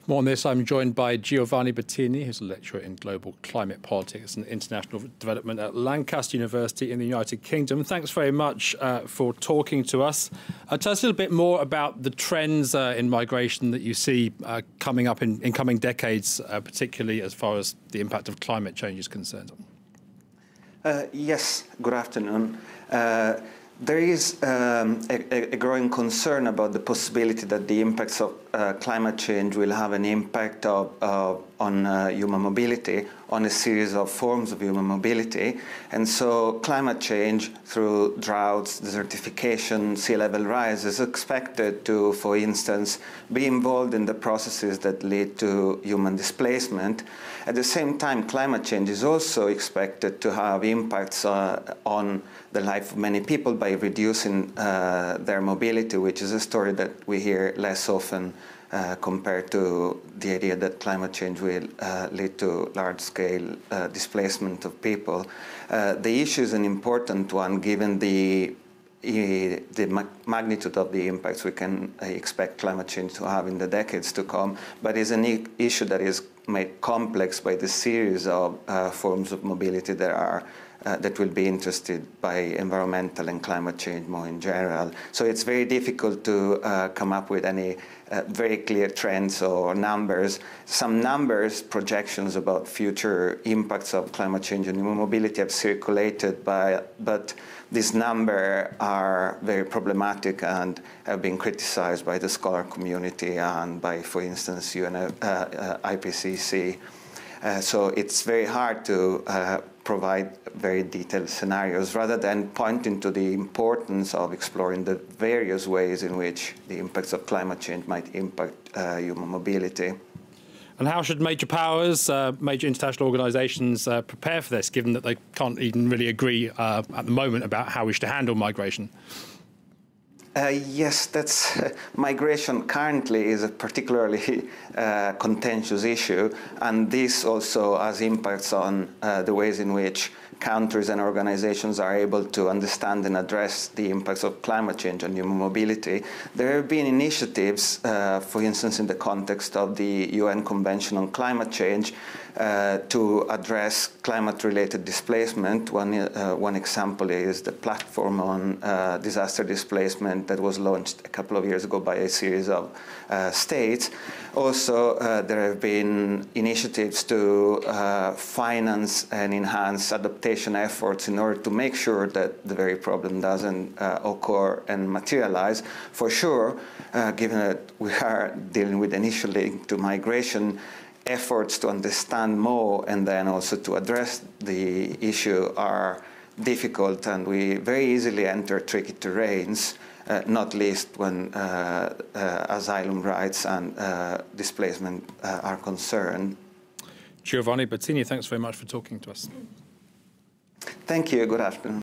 More on this, I'm joined by Giovanni Bettini, who's a lecturer in global climate politics and international development at Lancaster University in the United Kingdom. Thanks very much for talking to us. Tell us a little bit more about the trends in migration that you see coming up in coming decades, particularly as far as the impact of climate change is concerned. Yes, good afternoon. There is a growing concern about the possibility that the impacts of climate change will have an impact on human mobility, on a series of forms of human mobility. And so climate change through droughts, desertification, sea level rise is expected to, for instance, be involved in the processes that lead to human displacement. At the same time, climate change is also expected to have impacts on the life of many people by reducing their mobility, which is a story that we hear less often compared to the idea that climate change will lead to large-scale displacement of people. The issue is an important one given the magnitude of the impacts we can expect climate change to have in the decades to come, but is an issue that is made complex by the series of forms of mobility that will be interested by environmental and climate change more in general. So it's very difficult to come up with any very clear trends or numbers. Some numbers, projections about future impacts of climate change on human mobility have circulated, but these numbers are very problematic and have been criticized by the scholar community and by, for instance, IPCC. So it's very hard to provide very detailed scenarios rather than pointing to the importance of exploring the various ways in which the impacts of climate change might impact human mobility. And how should major powers, major international organisations prepare for this, given that they can't even really agree at the moment about how we should handle migration? Yes, migration currently is a particularly contentious issue, and this also has impacts on the ways in which countries and organizations are able to understand and address the impacts of climate change on human mobility. There have been initiatives, for instance, in the context of the UN Convention on Climate Change, to address climate-related displacement. One example is the platform on disaster displacement that was launched a couple of years ago by a series of states. Also, there have been initiatives to finance and enhance adaptation efforts in order to make sure that the very problem doesn't occur and materialize. For sure, given that we are dealing with an issue linked to migration, efforts to understand more and then also to address the issue are difficult, and we very easily enter tricky terrains, not least when asylum rights and displacement are concerned. Giovanni Bettini, thanks very much for talking to us. Thank you. Good afternoon.